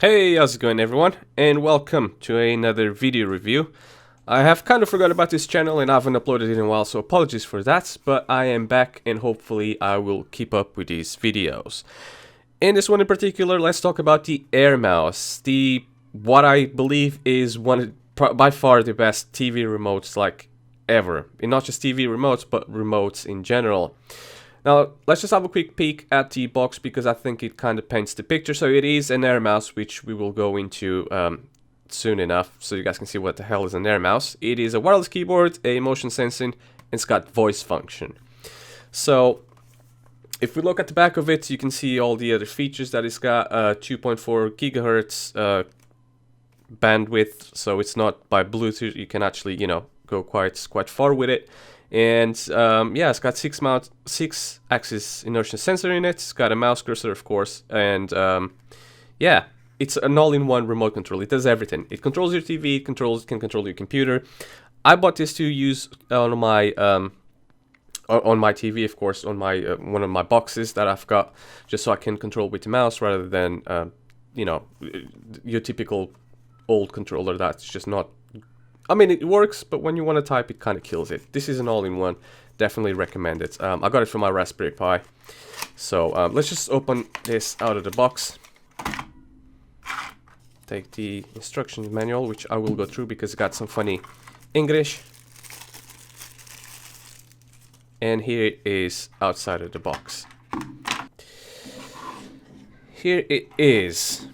Hey, how's it going everyone? And welcome to another video review. I have kind of forgot about this channel and I haven't uploaded it in a while, so apologies for that, but I am back and hopefully I will keep up with these videos. In this one in particular, let's talk about the Air Mouse, what I believe is by far the best TV remotes like ever. And not just TV remotes, but remotes in general. Now, let's just have a quick peek at the box because I think it kind of paints the picture. So it is an Air Mouse, which we will go into soon enough, so you guys can see what the hell is an Air Mouse. It is a wireless keyboard, a motion sensing, and it's got voice function. So if we look at the back of it, you can see all the other features that it's got. 2.4 gigahertz bandwidth, so it's not by Bluetooth. You can actually, go quite far with it. And yeah, it's got six axis inertia sensor in it. It's got a mouse cursor, of course, and yeah, it's an all-in-one remote control. It does everything. It controls your TV. It can control your computer. I bought this to use on my TV, of course, on my one of my boxes that I've got, just so I can control with the mouse rather than your typical old controller that's just not. I mean, it works, but when you want to type, it kind of kills it. This is an all-in-one. Definitely recommend it. I got it from my Raspberry Pi. So let's just open this out of the box. Take the instruction manual, which I will go through because it got some funny English. And here it is outside of the box. Here it is.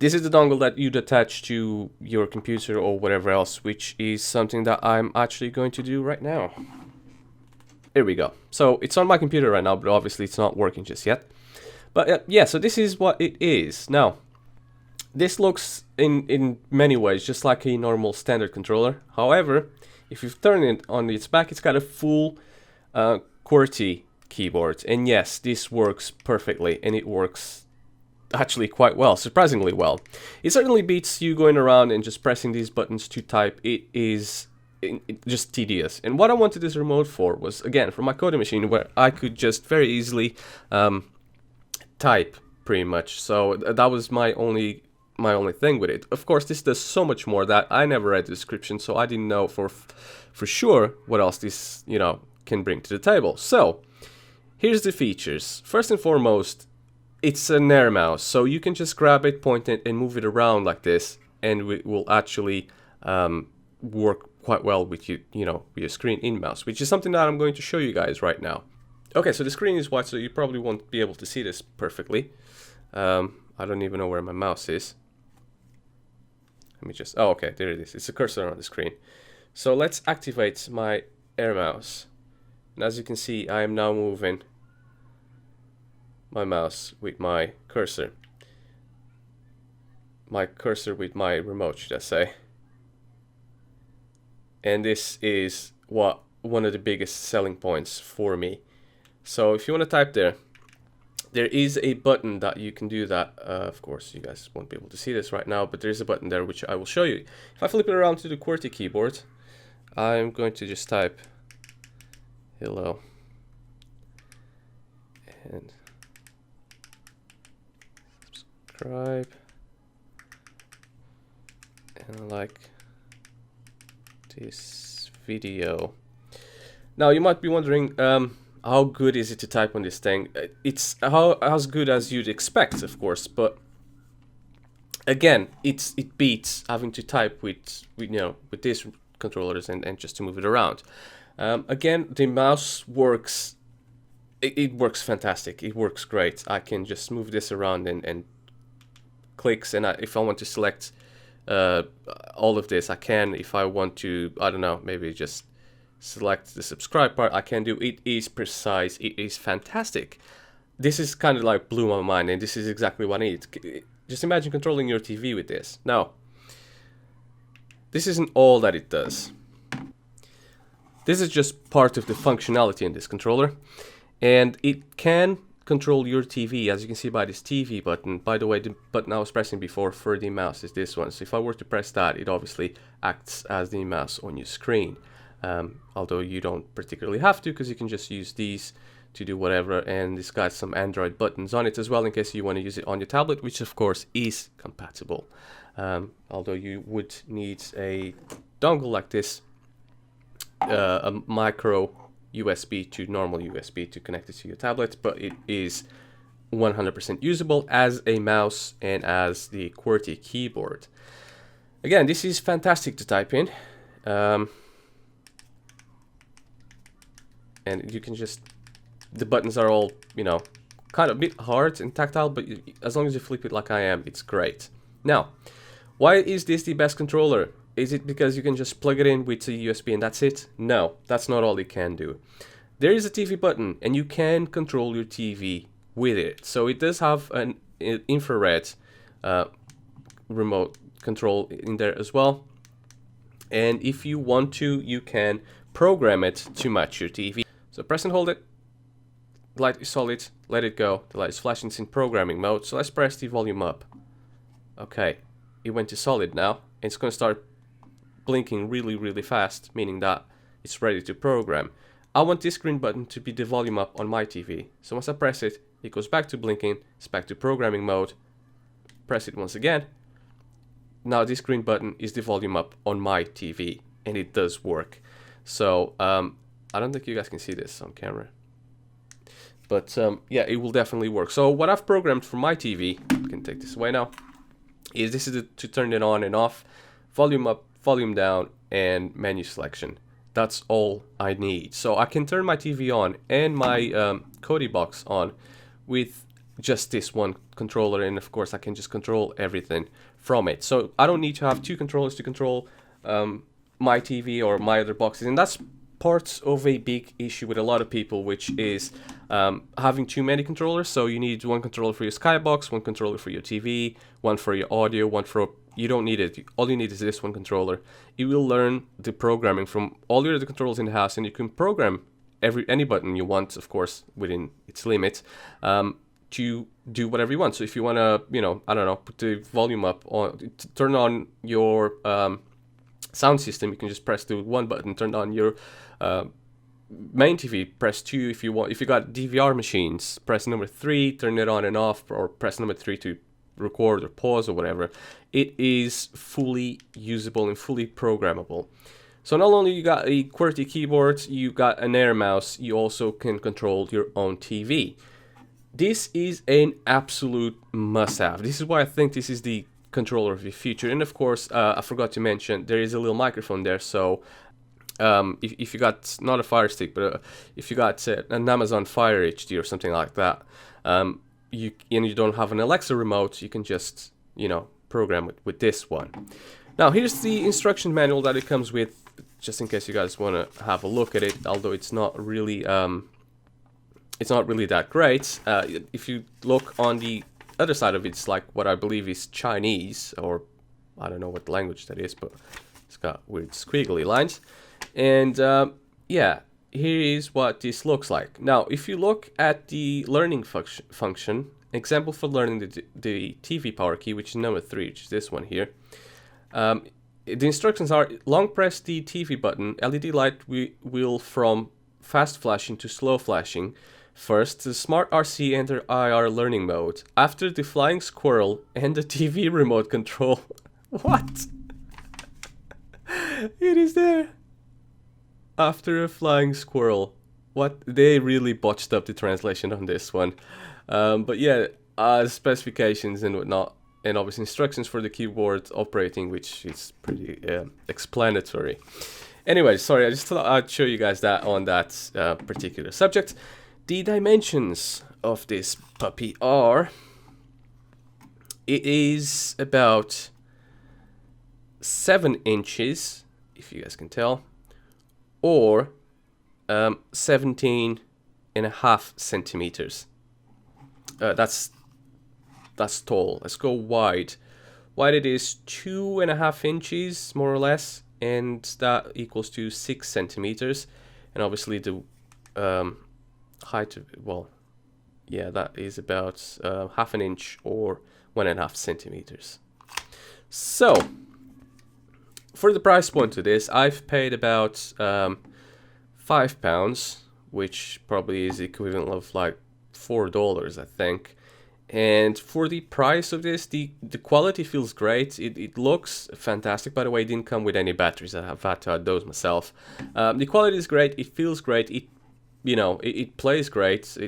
This is the dongle that you'd attach to your computer or whatever else, which is something that I'm actually going to do right now. Here we go. So it's on my computer right now, but obviously it's not working just yet. But yeah, so this is what it is. Now, this looks in many ways just like a normal standard controller. However, if you turn it on its back, it's got a full QWERTY keyboard. And yes, this works perfectly, and it works actually quite well, surprisingly well. It certainly beats you going around and just pressing these buttons to type. It is just tedious. And what I wanted this remote for was, again, for my coding machine, where I could just very easily type, pretty much. So that was my only thing with it. Of course, this does so much more that I never read the description, so I didn't know for sure what else this can bring to the table. So here's the features. First and foremost, it's an Air Mouse, so you can just grab it, point it, and move it around like this, and it will actually work quite well with with your screen in mouse, which is something that I'm going to show you guys right now. Okay, so the screen is white, so you probably won't be able to see this perfectly. I don't even know where my mouse is. Let me just, oh, okay, there it is. It's a cursor on the screen. So let's activate my Air Mouse. And as you can see, I am now moving my mouse with my cursor. My cursor with my remote, should I say. And this is one of the biggest selling points for me. So if you want to type there is a button that you can do that. Of course, you guys won't be able to see this right now, but there's a button there which I will show you. If I flip it around to the QWERTY keyboard, I'm going to just type hello. And subscribe, and like this video. Now you might be wondering, how good is it to type on this thing? It's as good as you'd expect, of course, but again, it beats having to type with these controllers and just to move it around. Again, the mouse works. It works fantastic. It works great. I can just move this around and clicks, and if I want to select all of this, I can. If I want to, I don't know, maybe just select the subscribe part, I can do. It is precise. It is fantastic. This is kind of like blew my mind, and this is exactly what I need. Just imagine controlling your TV with this. Now, this isn't all that it does. This is just part of the functionality in this controller, and it can control your TV, as you can see by this TV button. By the way, the button I was pressing before for the mouse is this one. So if I were to press that, it obviously acts as the mouse on your screen. Although you don't particularly have to, because you can just use these to do whatever, and it's got some Android buttons on it as well in case you want to use it on your tablet, which of course is compatible. Although you would need a dongle like this, a micro USB to normal USB to connect it to your tablet, but it is 100% usable as a mouse and as the QWERTY keyboard. Again, this is fantastic to type in, and you can just, the buttons are all, you know, kind of a bit hard and tactile, but as long as you flip it like I am, it's great. Now, why is this the best controller? Is it because you can just plug it in with a USB and that's it? No, that's not all it can do. There is a TV button and you can control your TV with it. So it does have an infrared remote control in there as well. And if you want to, you can program it to match your TV. So press and hold it. The light is solid, let it go. The light is flashing, it's in programming mode. So let's press the volume up. Okay, it went to solid now. It's going to start blinking really fast, meaning that it's ready to program. I want this green button to be the volume up on my TV. So once I press it, it goes back to blinking, it's back to programming mode. Press it once again. Now this green button is the volume up on my TV, and it does work. So I don't think you guys can see this on camera, but yeah, it will definitely work. So what I've programmed for my TV, I can take this away now, is this is to turn it on and off, volume up, volume down, and menu selection. That's all I need. So I can turn my TV on and my qerty box on with just this one controller, and of course I can just control everything from it. So I don't need to have two controllers to control my TV or my other boxes, and that's part of a big issue with a lot of people, which is having too many controllers. So you need one controller for your Skybox, one controller for your TV, one for your audio, one for... You don't need it. All you need is this one controller. You will learn the programming from all your other controllers in the house, and you can program any button you want, of course, within its limits, to do whatever you want. So if you want to, you know, I don't know, put the volume up, on, turn on your sound system, you can just press the one button. Turn on your main TV, press 2 if you want. If you got DVR machines, press number 3, turn it on and off, or press number 3 to record or pause or whatever. It is fully usable and fully programmable. So not only you got a QWERTY keyboard, you got an air mouse, you also can control your own TV. This is an absolute must-have. This is why I think this is the controller of the future. And of course, I forgot to mention, there is a little microphone there. So if you got, not a Fire Stick, but if you got an Amazon Fire HD or something like that, you don't have an Alexa remote, you can just, you know, program it with this one. Now here's the instruction manual that it comes with, just in case you guys want to have a look at it, although it's not really that great. If you look on the other side of it, it's like what I believe is Chinese, or I don't know what language that is, but it's got weird squiggly lines. And yeah, here is what this looks like. Now, if you look at the learning function, example for learning the TV power key, which is number 3, which is this one here. The instructions are: long press the TV button, LED light will from fast flashing to slow flashing. First, the Smart RC enter IR learning mode. After the flying squirrel and the TV remote control. What? It is there. After a flying squirrel. What? They really botched up the translation on this one. But yeah, specifications and whatnot, and obviously instructions for the keyboard operating, which is pretty explanatory. Anyway, sorry, I just thought I'd show you guys that on that particular subject. The dimensions of this puppy are, it is about 7 inches, if you guys can tell, or 17.5 centimeters. That's tall. Let's go wide. Wide it is 2.5 inches, more or less, and that equals to 6 centimeters. And obviously the height of, well, yeah, that is about half an inch or 1.5 centimeters. So for the price point of this, I've paid about £5, which probably is the equivalent of like $4, I think. And for the price of this, the quality feels great. It looks fantastic. By the way, it didn't come with any batteries. I've had to add those myself. The quality is great. It feels great. It plays great.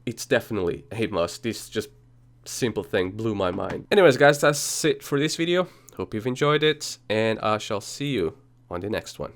It's definitely a must. This just simple thing blew my mind. Anyways, guys, that's it for this video. Hope you've enjoyed it, and I shall see you on the next one.